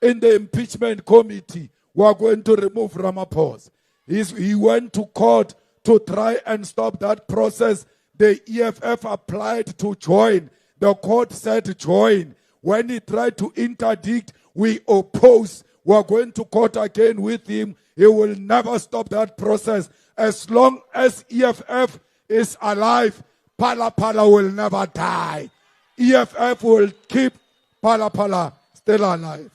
in the impeachment committee, we are going to remove Ramaphosa. He went to court to try and stop that process. The EFF applied to join. The court said join. When he tried to interdict, we oppose. We are going to court again with him. He will never stop that process. As long as EFF is alive, Phala Phala will never die. EFF will keep Phala Phala still alive.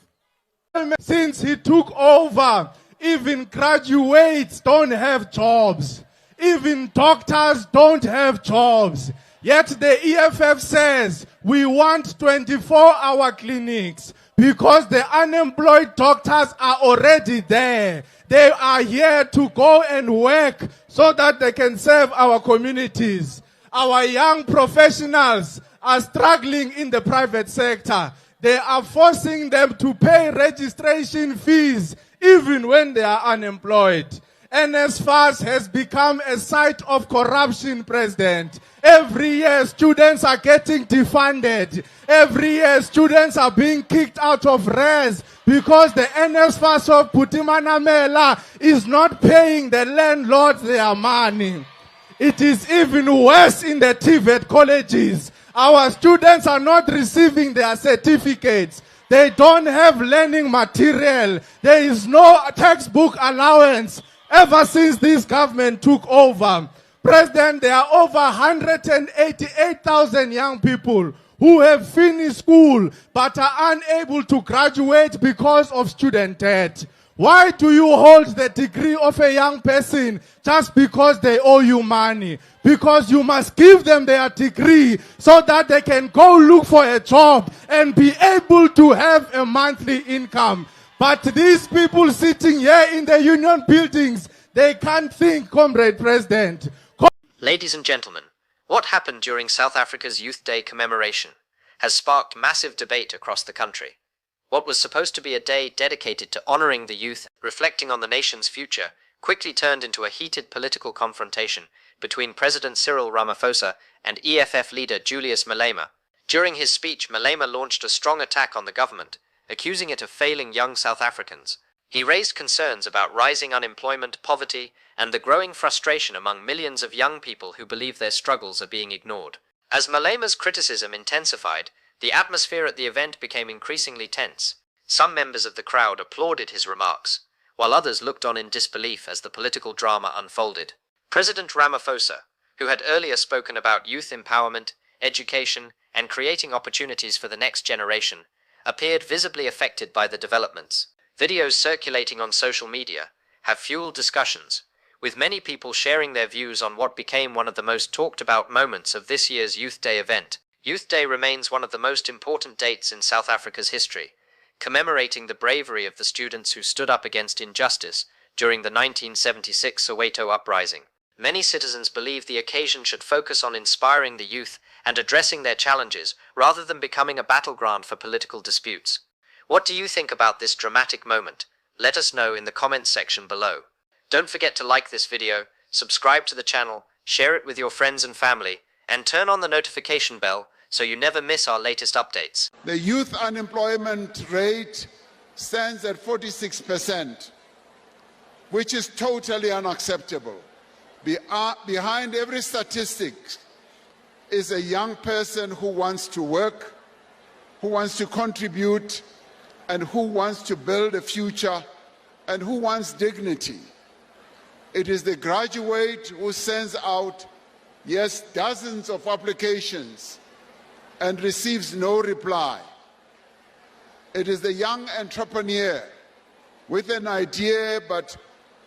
Since he took over, even graduates don't have jobs. Even doctors don't have jobs. Yet the EFF says we want 24-hour clinics because the unemployed doctors are already there. They are here to go and work so that they can serve our communities. Our young professionals are struggling in the private sector. They are forcing them to pay registration fees even when they are unemployed. NSFAS has become a site of corruption, President. Every year, students are getting defunded. Every year, students are being kicked out of res because the NSFAS of Putimanamela is not paying the landlords their money. It is even worse in the TVET colleges. Our students are not receiving their certificates. They don't have learning material. There is no textbook allowance. Ever since this government took over, President, there are over 188,000 young people who have finished school but are unable to graduate because of student debt. Why do you hold the degree of a young person just because they owe you money? Because you must give them their degree so that they can go look for a job and be able to have a monthly income. But these people sitting here in the union buildings, they can't think, Comrade President. Ladies and gentlemen, what happened during South Africa's Youth Day commemoration has sparked massive debate across the country. What was supposed to be a day dedicated to honoring the youth, reflecting on the nation's future, quickly turned into a heated political confrontation between President Cyril Ramaphosa and EFF leader Julius Malema. During his speech, Malema launched a strong attack on the government, accusing it of failing young South Africans. He raised concerns about rising unemployment, poverty, and the growing frustration among millions of young people who believe their struggles are being ignored. As Malema's criticism intensified, the atmosphere at the event became increasingly tense. Some members of the crowd applauded his remarks, while others looked on in disbelief as the political drama unfolded. President Ramaphosa, who had earlier spoken about youth empowerment, education, and creating opportunities for the next generation, appeared visibly affected by the developments. Videos circulating on social media have fueled discussions, with many people sharing their views on what became one of the most talked about moments of this year's Youth Day event. Youth Day remains one of the most important dates in South Africa's history, commemorating the bravery of the students who stood up against injustice during the 1976 Soweto uprising. Many citizens believe the occasion should focus on inspiring the youth and addressing their challenges rather than becoming a battleground for political disputes. What do you think about this dramatic moment? Let us know in the comments section below. Don't forget to like this video, subscribe to the channel, share it with your friends and family, and turn on the notification bell so you never miss our latest updates. The youth unemployment rate stands at 46%, which is totally unacceptable. Behind every statistic is a young person who wants to work, who wants to contribute, and who wants to build a future, and who wants dignity. It is the graduate who sends out, yes, dozens of applications and receives no reply. It is the young entrepreneur with an idea but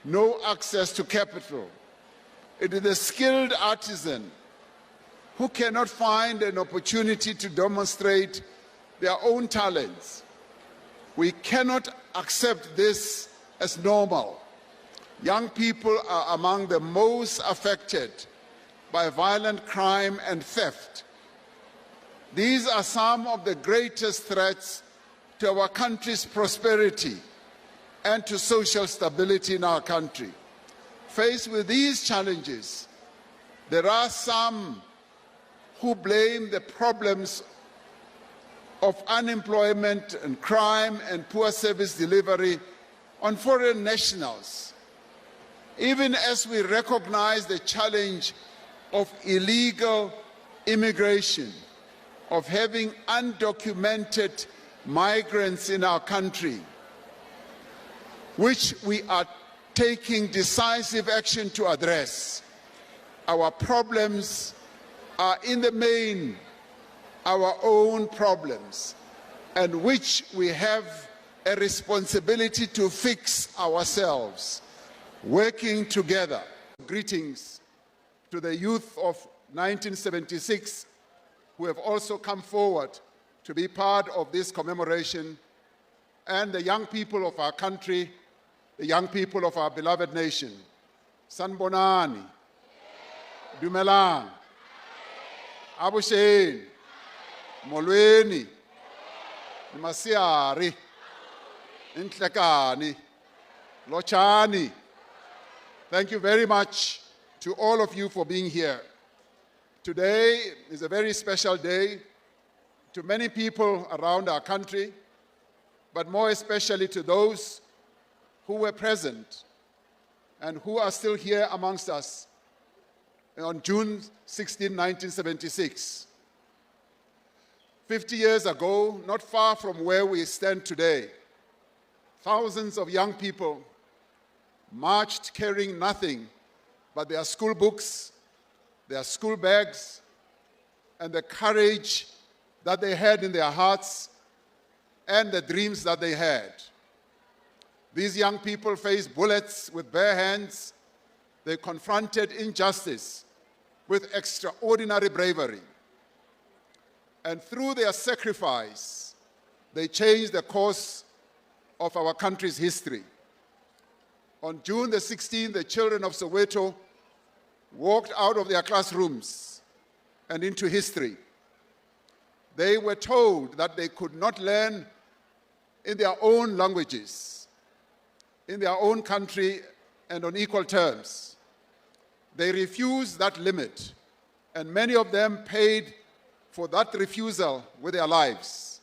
no access to capital. It is the skilled artisan who cannot find an opportunity to demonstrate their own talents. We cannot accept this as normal. Young people are among the most affected by violent crime and theft. These are some of the greatest threats to our country's prosperity and to social stability in our country. Faced with these challenges, there are some who blame the problems of unemployment and crime and poor service delivery on foreign nationals, even as we recognize the challenge of illegal immigration, of having undocumented migrants in our country, which we are taking decisive action to address. Our problems are in the main our own problems, and which we have a responsibility to fix ourselves, working together. Greetings to the youth of 1976 who have also come forward to be part of this commemoration, and the young people of our country, the young people of our beloved nation. Sanbonani, Dumelang, Abusheni, Molweni, Masiari, Intlekani, Lochani. Thank you very much to all of you for being here. Today is a very special day to many people around our country, but more especially to those who were present and who are still here amongst us on June 16, 1976. 50 years ago, not far from where we stand today, thousands of young people marched carrying nothing but their school books, their school bags, and the courage that they had in their hearts and the dreams that they had. These young people faced bullets with bare hands. They confronted injustice with extraordinary bravery. And through their sacrifice, they changed the course of our country's history. On June the 16th, the children of Soweto walked out of their classrooms and into history. They were told that they could not learn in their own languages, in their own country, and on equal terms. They refused that limit, and many of them paid for that refusal with their lives.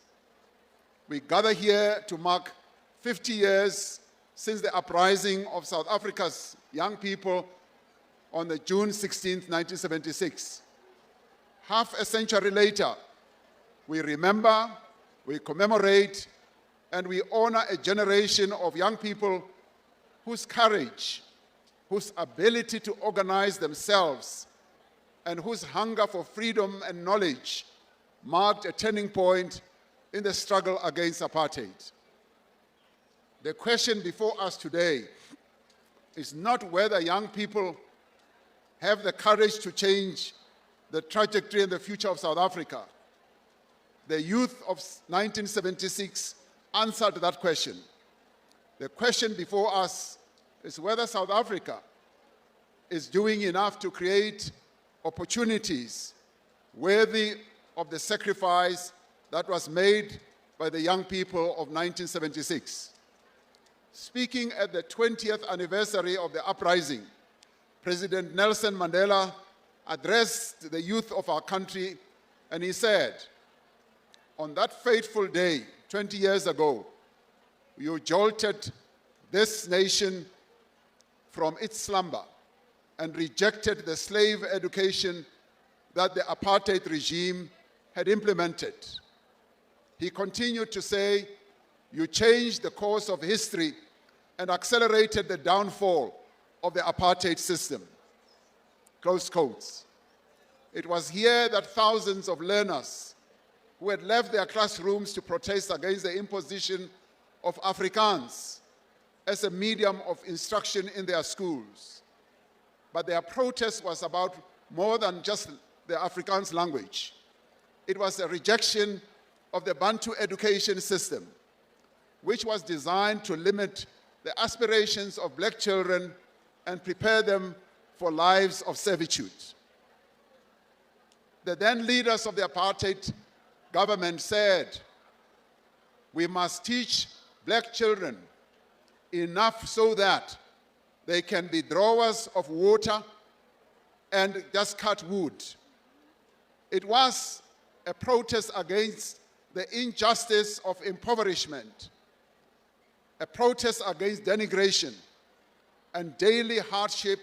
We gather here to mark 50 years since the uprising of South Africa's young people on the June 16, 1976. Half a century later, we remember, we commemorate, and we honor a generation of young people whose courage, whose ability to organize themselves, and whose hunger for freedom and knowledge marked a turning point in the struggle against apartheid. The question before us today is not whether young people have the courage to change the trajectory and the future of South Africa. The youth of 1976 answered that question. The question before us is whether South Africa is doing enough to create opportunities worthy of the sacrifice that was made by the young people of 1976. Speaking at the 20th anniversary of the uprising, President Nelson Mandela addressed the youth of our country, and he said, "On that fateful day, 20 years ago, you jolted this nation from its slumber and rejected the slave education that the apartheid regime had implemented." He continued to say, "You changed the course of history and accelerated the downfall of the apartheid system." Close quotes. It was here that thousands of learners who had left their classrooms to protest against the imposition of Afrikaans as a medium of instruction in their schools. But their protest was about more than just the Afrikaans language. It was a rejection of the Bantu education system, which was designed to limit the aspirations of black children and prepare them for lives of servitude. The then leaders of the apartheid government said, "We must teach black children enough so that they can be drawers of water and just cut wood." It was a protest against the injustice of impoverishment, a protest against denigration and daily hardship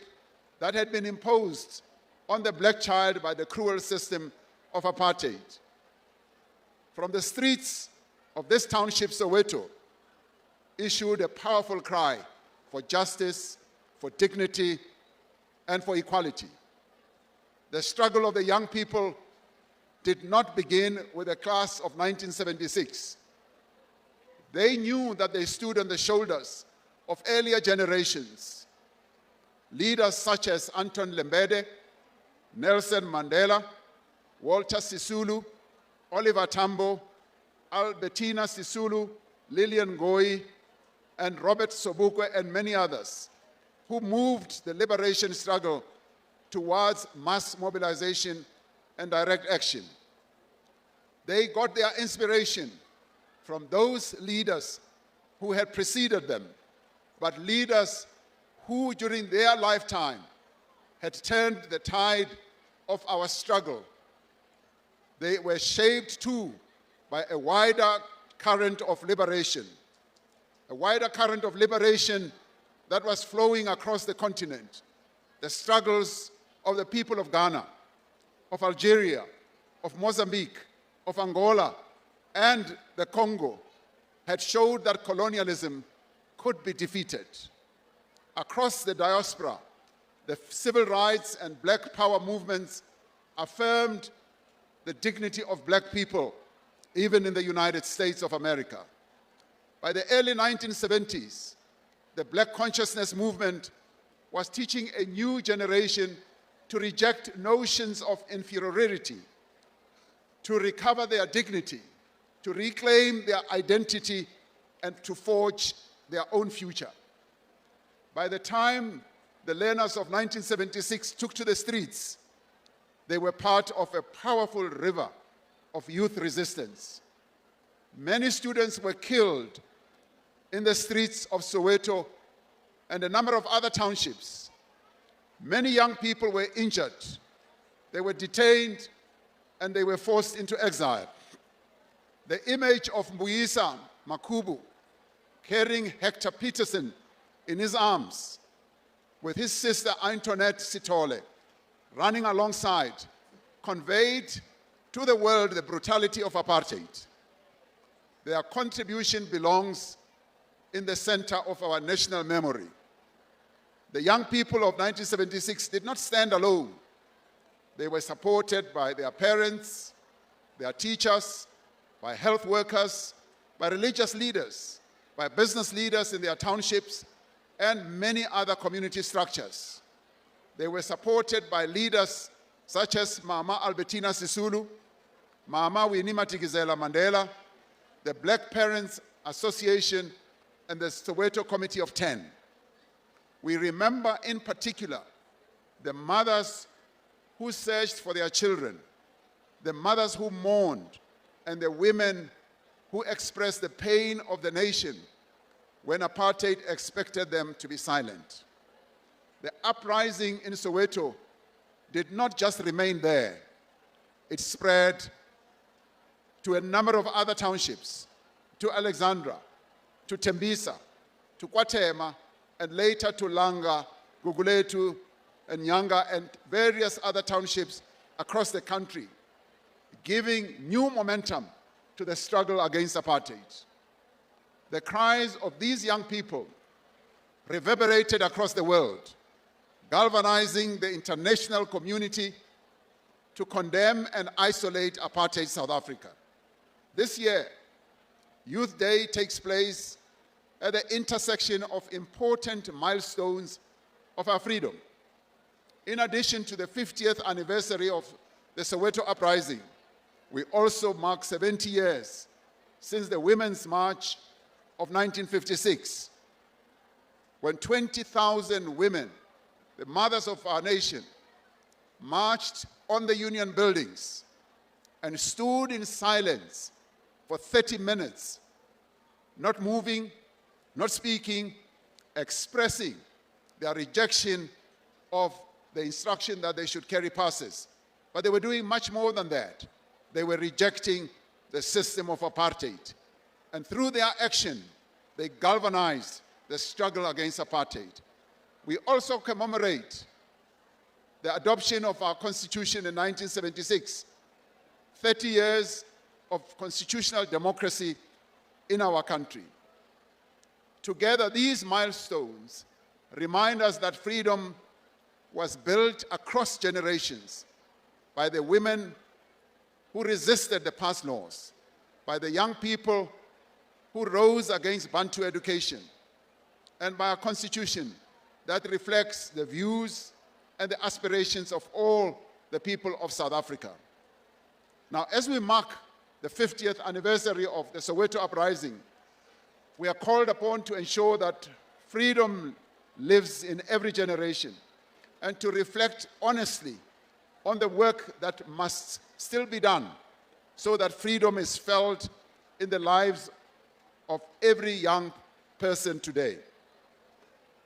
that had been imposed on the black child by the cruel system of apartheid. From the streets of this township, Soweto, issued a powerful cry for justice, for dignity, and for equality. The struggle of the young people did not begin with the class of 1976. They knew that they stood on the shoulders of earlier generations. Leaders such as Anton Lembede, Nelson Mandela, Walter Sisulu, Oliver Tambo, Albertina Sisulu, Lillian Ngoyi, and Robert Sobukwe, and many others, who moved the liberation struggle towards mass mobilization and direct action. They got their inspiration from those leaders who had preceded them, but leaders who during their lifetime had turned the tide of our struggle. They were shaped too by a wider current of liberation, a wider current of liberation that was flowing across the continent. The struggles of the people of Ghana, of Algeria, of Mozambique, of Angola, and the Congo had showed that colonialism could be defeated. Across the diaspora, the civil rights and black power movements affirmed the dignity of black people, even in the United States of America. By the early 1970s, the black consciousness movement was teaching a new generation to reject notions of inferiority, to recover their dignity, to reclaim their identity, and to forge their own future. By the time the learners of 1976 took to the streets, they were part of a powerful river of youth resistance. Many students were killed in the streets of Soweto and a number of other townships. Many young people were injured. They were detained and they were forced into exile. The image of Mbuyisa Makubu carrying Hector Peterson in his arms with his sister Antoinette Sithole running alongside conveyed to the world the brutality of apartheid. Their contribution belongs in the center of our national memory. The young people of 1976 did not stand alone. They were supported by their parents, their teachers, by health workers, by religious leaders, by business leaders in their townships, and many other community structures. They were supported by leaders such as Mama Albertina Sisulu, Mama Winnie Madikizela Mandela, the Black Parents Association, and the Soweto Committee of 10. We remember in particular the mothers who searched for their children, the mothers who mourned, and the women who expressed the pain of the nation when apartheid expected them to be silent. The uprising in Soweto did not just remain there. It spread to a number of other townships, to Alexandra, to Tembisa, to Kwatema, and later to Langa, Guguletu, and Nyanga, and various other townships across the country, giving new momentum to the struggle against apartheid. The cries of these young people reverberated across the world, galvanizing the international community to condemn and isolate apartheid South Africa. This year, Youth Day takes place at the intersection of important milestones of our freedom. In addition to the 50th anniversary of the Soweto Uprising, we also mark 70 years since the Women's March of 1956, when 20,000 women, the mothers of our nation, marched on the Union buildings and stood in silence for 30 minutes, not moving, not speaking, expressing their rejection of the instruction that they should carry passes. But they were doing much more than that. They were rejecting the system of apartheid. And through their action, they galvanized the struggle against apartheid. We also commemorate the adoption of our Constitution in 1976, 30 years of constitutional democracy in our country. Together, these milestones remind us that freedom was built across generations by the women who resisted the past laws, by the young people who rose against Bantu education, and by a constitution that reflects the views and the aspirations of all the people of South Africa. Now, as we mark the 50th anniversary of the Soweto uprising, we are called upon to ensure that freedom lives in every generation and to reflect honestly on the work that must still be done so that freedom is felt in the lives of every young person today.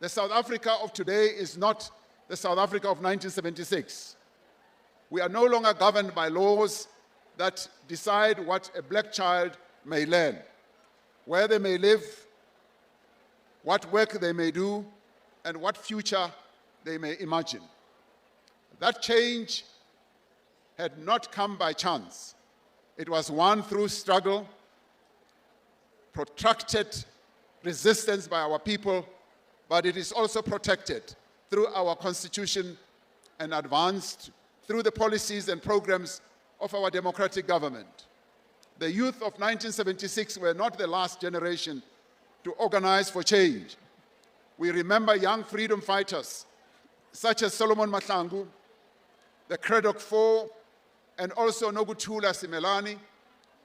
The South Africa of today is not the South Africa of 1976. We are no longer governed by laws that decide what a black child may learn, where they may live, what work they may do, and what future they may imagine. That change had not come by chance. It was won through struggle, protracted resistance by our people, but it is also protected through our Constitution and advanced through the policies and programs of our democratic government. The youth of 1976 were not the last generation to organize for change. We remember young freedom fighters such as Solomon Mahlangu, the Craddock Four, and also Nokuthula Simelane,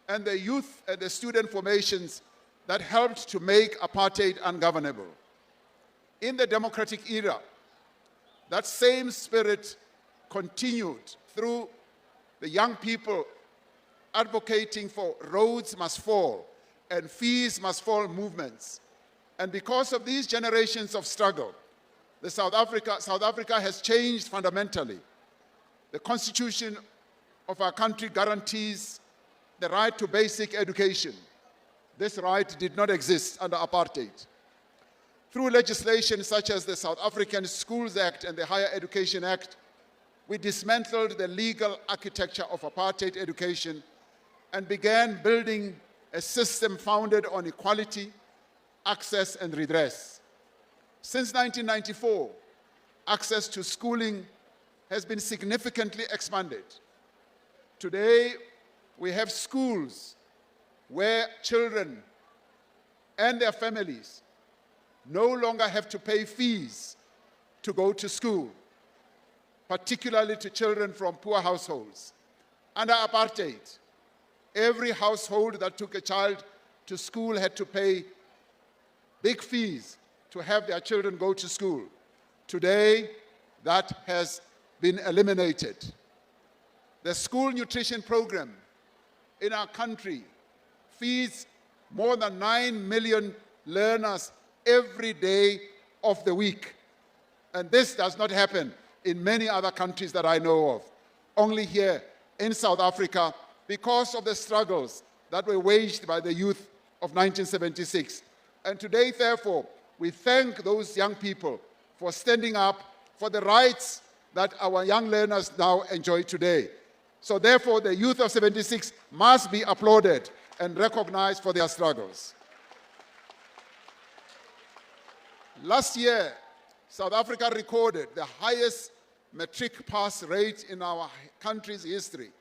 and the youth and the student formations that helped to make apartheid ungovernable. In the democratic era, that same spirit continued through the young people advocating for roads must fall and fees must fall movements. And because of these generations of struggle, South Africa has changed fundamentally. The Constitution of our country guarantees the right to basic education. This right did not exist under apartheid. Through legislation such as the South African Schools Act and the Higher Education Act, we dismantled the legal architecture of apartheid education and began building a system founded on equality, access, and redress. Since 1994, access to schooling has been significantly expanded. Today, we have schools where children and their families no longer have to pay fees to go to school, particularly to children from poor households. Under apartheid, every household that took a child to school had to pay big fees to have their children go to school. Today, that has been eliminated. The school nutrition program in our country feeds more than 9 million learners every day of the week. And this does not happen in many other countries that I know of. Only here in South Africa, because of the struggles that were waged by the youth of 1976. And today, therefore, we thank those young people for standing up for the rights that our young learners now enjoy today. So therefore, the youth of 76 must be applauded and recognized for their struggles. Last year, South Africa recorded the highest matric pass rate in our country's history,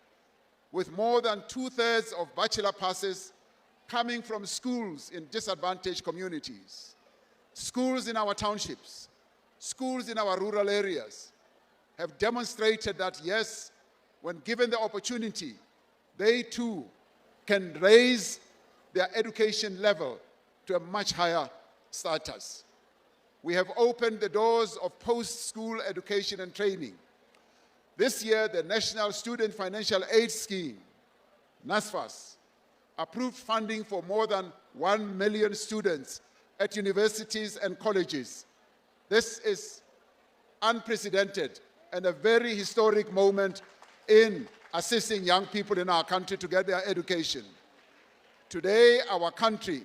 with more than 2/3 of bachelor passes coming from schools in disadvantaged communities, schools in our townships, schools in our rural areas have demonstrated that, yes, when given the opportunity, they too can raise their education level to a much higher status. We have opened the doors of post-school education and training. This year, the National Student Financial Aid Scheme, NSFAS, approved funding for more than 1 million students at universities and colleges. This is unprecedented and a very historic moment in assisting young people in our country to get their education. Today, our country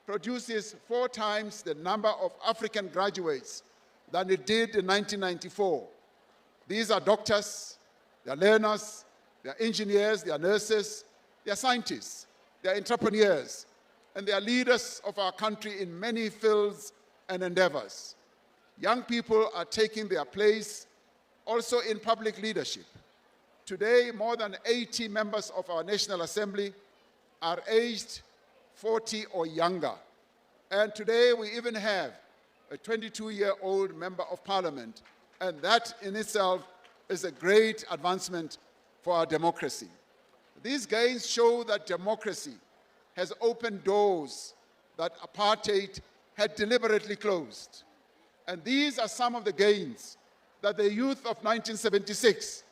produces 4 times the number of African graduates than it did in 1994. These are doctors, they are learners, they are engineers, they are nurses, they are scientists, they are entrepreneurs, and they are leaders of our country in many fields and endeavors. Young people are taking their place also in public leadership. Today, more than 80 members of our National Assembly are aged 40 or younger. And today we even have a 22-year-old member of parliament, and that in itself is a great advancement for our democracy. These gains show that democracy has opened doors that apartheid had deliberately closed. And these are some of the gains that the youth of 1976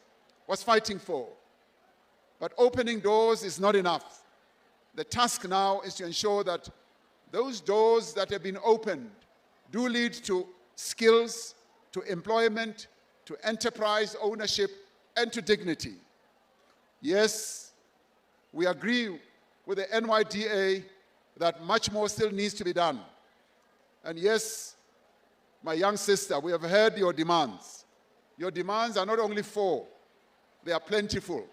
was fighting for. But opening doors is not enough. The task now is to ensure that those doors that have been opened do lead to skills, to employment, to enterprise ownership, and to dignity. Yes, we agree with the NYDA that much more still needs to be done. And yes, my young sister, we have heard your demands. Your demands are not only 4, they are plentiful.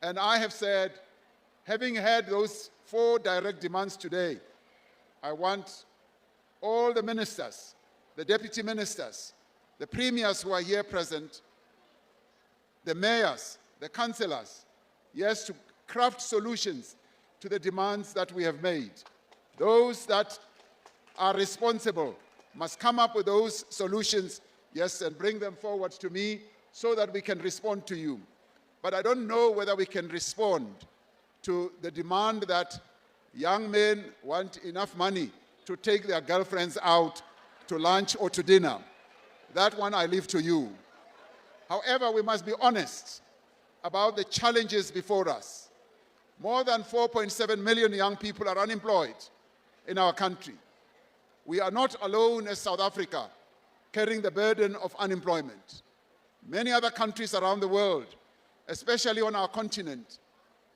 And I have said, having had those 4 direct demands today, I want all the ministers, the deputy ministers, the premiers who are here present, the mayors, the councillors, yes, to craft solutions to the demands that we have made. Those that are responsible must come up with those solutions, yes, and bring them forward to me so that we can respond to you. But I don't know whether we can respond to the demand that young men want enough money to take their girlfriends out to lunch or to dinner. That one I leave to you. However, we must be honest about the challenges before us. More than 4.7 million young people are unemployed in our country. We are not alone as South Africa carrying the burden of unemployment. Many other countries around the world, especially on our continent,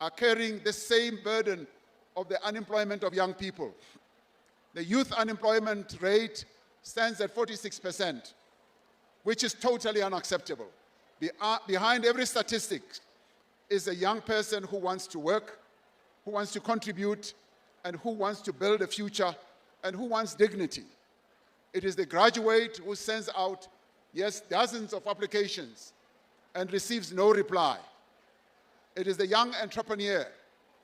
are carrying the same burden of the unemployment of young people. The youth unemployment rate stands at 46%, which is totally unacceptable. Behind every statistic is a young person who wants to work, who wants to contribute, and who wants to build a future, and who wants dignity. It is the graduate who sends out, yes, dozens of applications and receives no reply. It is the young entrepreneur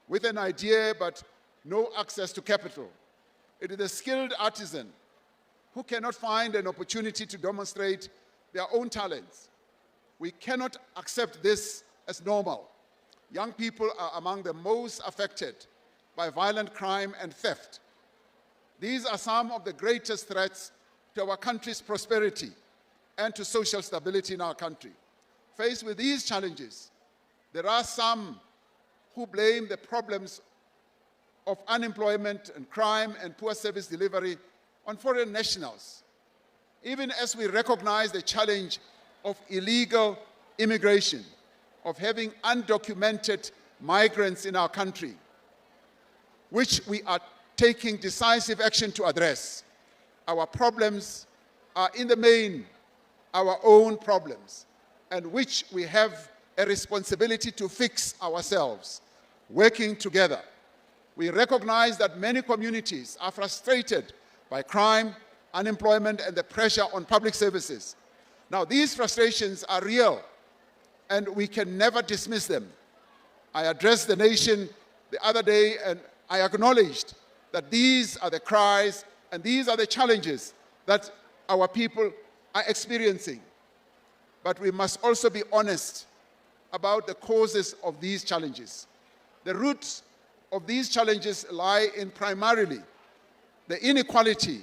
with an idea but no access to capital. It is the skilled artisan who cannot find an opportunity to demonstrate their own talents. We cannot accept this as normal. Young people are among the most affected by violent crime and theft. These are some of the greatest threats to our country's prosperity and to social stability in our country. Faced with these challenges, there are some who blame the problems of unemployment and crime and poor service delivery on foreign nationals. Even as we recognize the challenge of illegal immigration, of having undocumented migrants in our country, which we are taking decisive action to address, our problems are in the main our own problems, and which we have a responsibility to fix ourselves, working together. We recognize that many communities are frustrated by crime, unemployment, and the pressure on public services. Now, these frustrations are real, and we can never dismiss them. I addressed the nation the other day, and I acknowledged that these are the cries and these are the challenges that our people are experiencing. But we must also be honest about the causes of these challenges. The roots of these challenges lie in primarily the inequality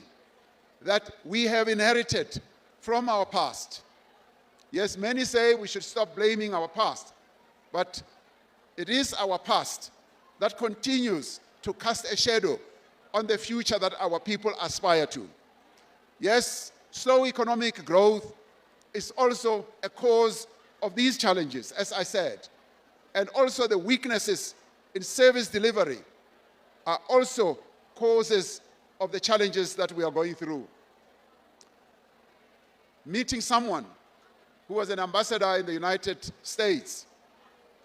that we have inherited from our past. Yes, many say we should stop blaming our past, but it is our past that continues to cast a shadow on the future that our people aspire to. Yes, slow economic growth is also a cause of these challenges, as I said, and also the weaknesses in service delivery are also causes of the challenges that we are going through. Meeting someone who was an ambassador in the United States,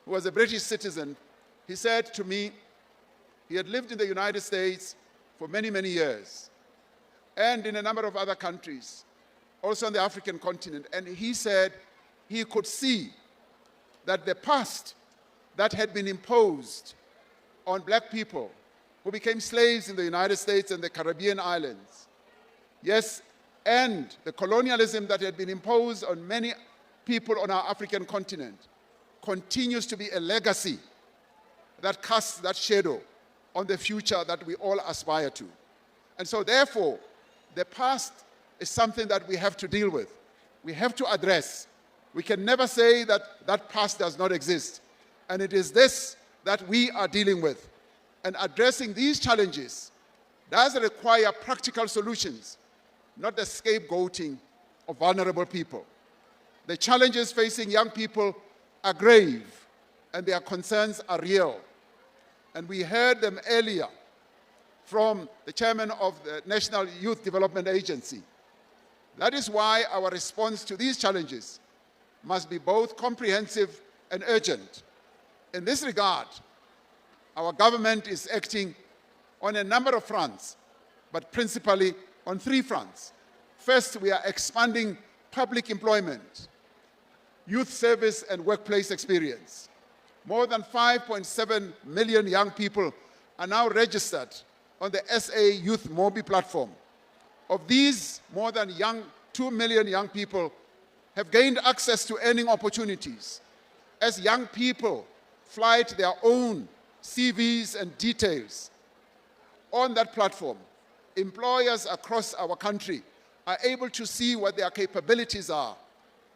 who was a British citizen, he said to me, he had lived in the United States for many, many years, and in a number of other countries, also on the African continent, and he said he could see that the past that had been imposed on black people who became slaves in the United States and the Caribbean islands, yes, and the colonialism that had been imposed on many people on our African continent, continues to be a legacy that casts that shadow on the future that we all aspire to. And so therefore, the past is something that we have to deal with. We have to address. We can never say that that past does not exist. And it is this that we are dealing with. And addressing these challenges does require practical solutions, not the scapegoating of vulnerable people. The challenges facing young people are grave, and their concerns are real. And we heard them earlier from the chairman of the National Youth Development Agency. That is why our response to these challenges must be both comprehensive and urgent. In this regard, our government is acting on a number of fronts, but principally on 3 fronts. First, we are expanding public employment, youth service, and workplace experience. More than 5.7 million young people are now registered on the SA Youth Mobi platform. Of these, more than 2 million young people have gained access to earning opportunities. As young people flight their own CVs and details on that platform, employers across our country are able to see what their capabilities are.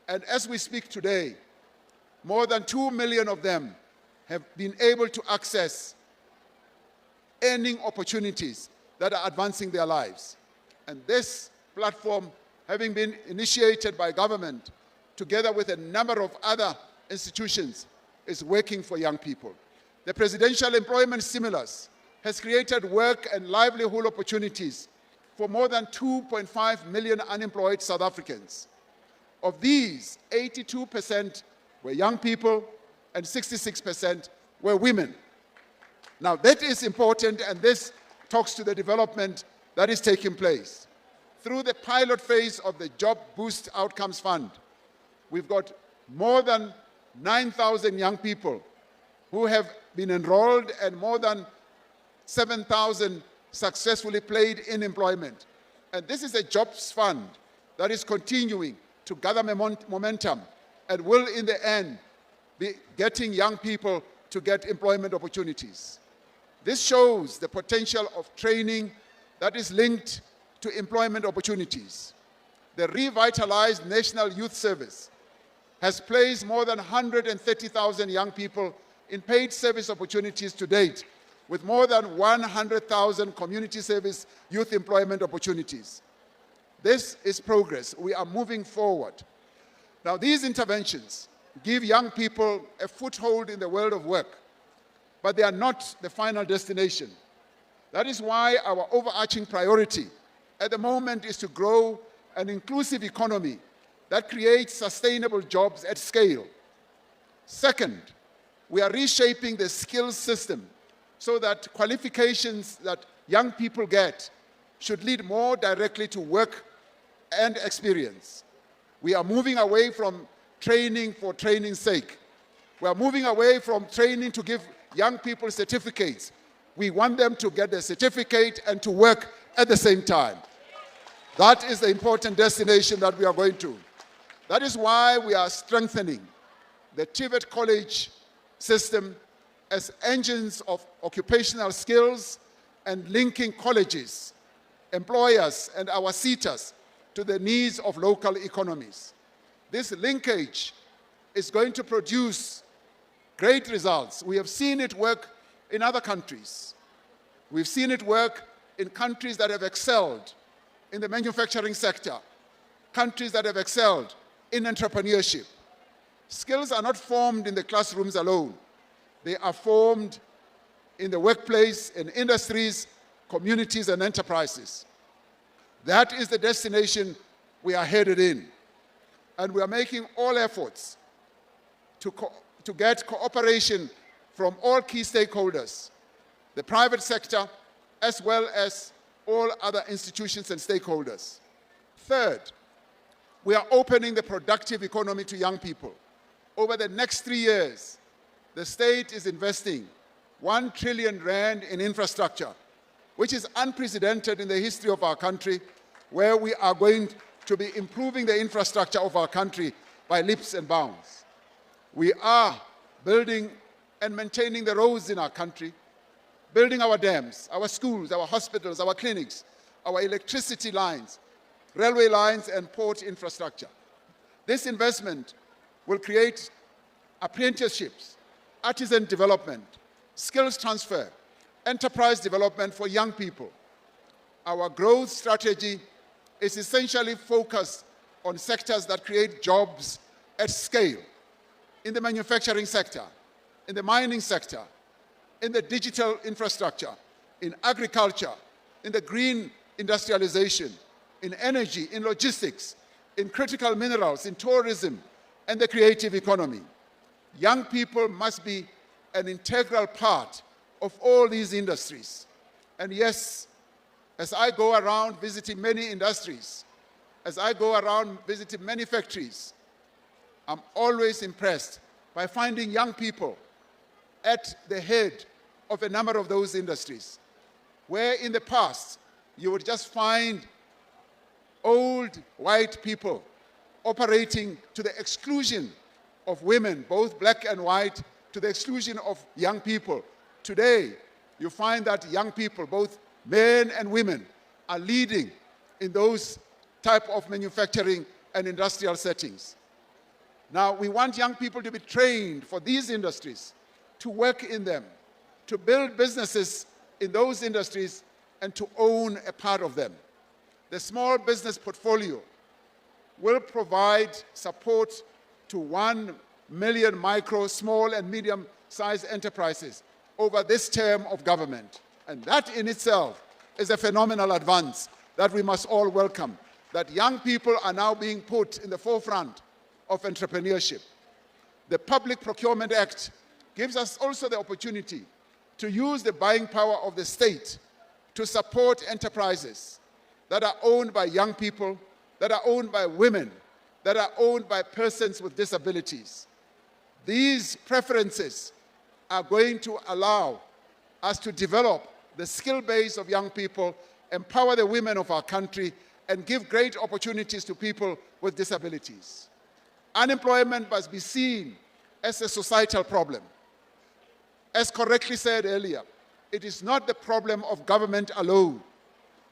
And as we speak today, more than 2 million of them have been able to access earning opportunities that are advancing their lives. And this platform, having been initiated by government, together with a number of other institutions, is working for young people. The Presidential Employment Stimulus has created work and livelihood opportunities for more than 2.5 million unemployed South Africans. Of these, 82% were young people and 66% were women. Now, that is important, and this talks to the development that is taking place. Through the pilot phase of the Job Boost Outcomes Fund, we've got more than 9,000 young people who have been enrolled, and more than 7,000 successfully played in employment. And this is a jobs fund that is continuing to gather momentum and will, in the end, be getting young people to get employment opportunities. This shows the potential of training that is linked to employment opportunities. The revitalized National Youth Service has placed more than 130,000 young people in paid service opportunities to date, with more than 100,000 community service youth employment opportunities. This is progress. We are moving forward. Now, these interventions give young people a foothold in the world of work, but they are not the final destination. That is why our overarching priority at the moment is to grow an inclusive economy that creates sustainable jobs at scale. Second, we are reshaping the skills system so that qualifications that young people get should lead more directly to work and experience. We are moving away from training for training's sake. We are moving away from training to give young people certificates. We want them to get a certificate and to work at the same time. That is the important destination that we are going to. That is why we are strengthening the TVET college system as engines of occupational skills and linking colleges, employers, and our SETAs to the needs of local economies. This linkage is going to produce great results. We have seen it work in other countries. We've seen it work in countries that have excelled in the manufacturing sector, countries that have excelled in entrepreneurship. Skills are not formed in the classrooms alone. They are formed in the workplace, in industries, communities, and enterprises. That is the destination we are headed in. And we are making all efforts to get cooperation from all key stakeholders, the private sector, as well as all other institutions and stakeholders. Third, we are opening the productive economy to young people. Over the next 3 years, the state is investing 1 trillion rand in infrastructure, which is unprecedented in the history of our country, where we are going to be improving the infrastructure of our country by leaps and bounds. We are building and maintaining the roads in our country, building our dams, our schools, our hospitals, our clinics, our electricity lines, railway lines, and port infrastructure. This investment will create apprenticeships, artisan development, skills transfer, enterprise development for young people. Our growth strategy is essentially focused on sectors that create jobs at scale, in the manufacturing sector, in the mining sector, in the digital infrastructure, in agriculture, in the green industrialization, in energy, in logistics, in critical minerals, in tourism, and the creative economy. Young people must be an integral part of all these industries. And yes, as I go around visiting many industries, as I go around visiting many factories, I'm always impressed by finding young people at the head of a number of those industries, where in the past you would just find old white people operating to the exclusion of women, both black and white, to the exclusion of young people. Today, you find that young people, both men and women, are leading in those type of manufacturing and industrial settings. Now, we want young people to be trained for these industries, to work in them, to build businesses in those industries, and to own a part of them. The small business portfolio will provide support to 1 million micro, small, and medium-sized enterprises over this term of government. And that in itself is a phenomenal advance that we must all welcome, that young people are now being put in the forefront of entrepreneurship. The Public Procurement Act gives us also the opportunity to use the buying power of the state to support enterprises that are owned by young people, that are owned by women, that are owned by persons with disabilities. These preferences are going to allow us to develop the skill base of young people, empower the women of our country, and give great opportunities to people with disabilities. Unemployment must be seen as a societal problem. As correctly said earlier, it is not the problem of government alone.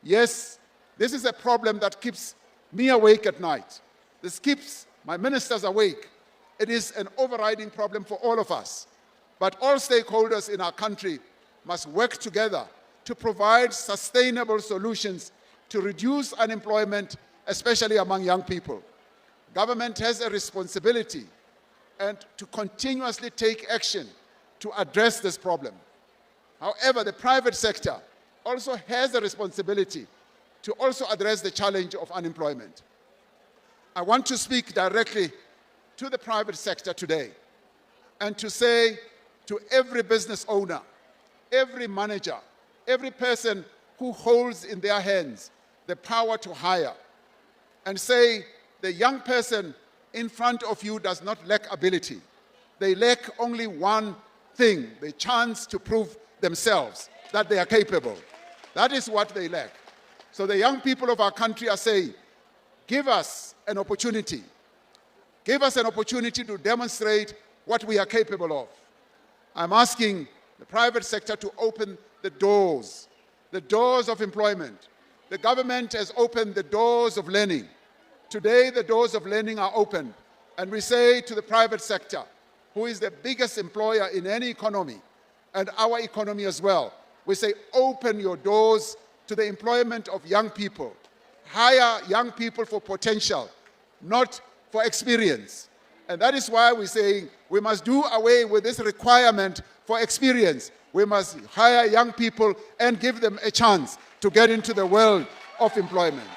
Yes, this is a problem that keeps me awake at night. This keeps my ministers awake. It is an overriding problem for all of us. But all stakeholders in our country must work together to provide sustainable solutions to reduce unemployment, especially among young people. Government has a responsibility and to continuously take action to address this problem. However, the private sector also has a responsibility to also address the challenge of unemployment. I want to speak directly to the private sector today and to say to every business owner, every manager, every person who holds in their hands the power to hire, and say the young person in front of you does not lack ability. They lack only one thing, the chance to prove themselves that they are capable. That is what they lack. So the young people of our country are saying, give us an opportunity. Give us an opportunity to demonstrate what we are capable of. I'm asking the private sector to open the doors of employment. The government has opened the doors of learning. Today, the doors of learning are open. And we say to the private sector, who is the biggest employer in any economy, and our economy as well, we say, open your doors to the employment of young people. Hire young people for potential, not for experience. And that is why we're saying we must do away with this requirement for experience. We must hire young people and give them a chance to get into the world of employment.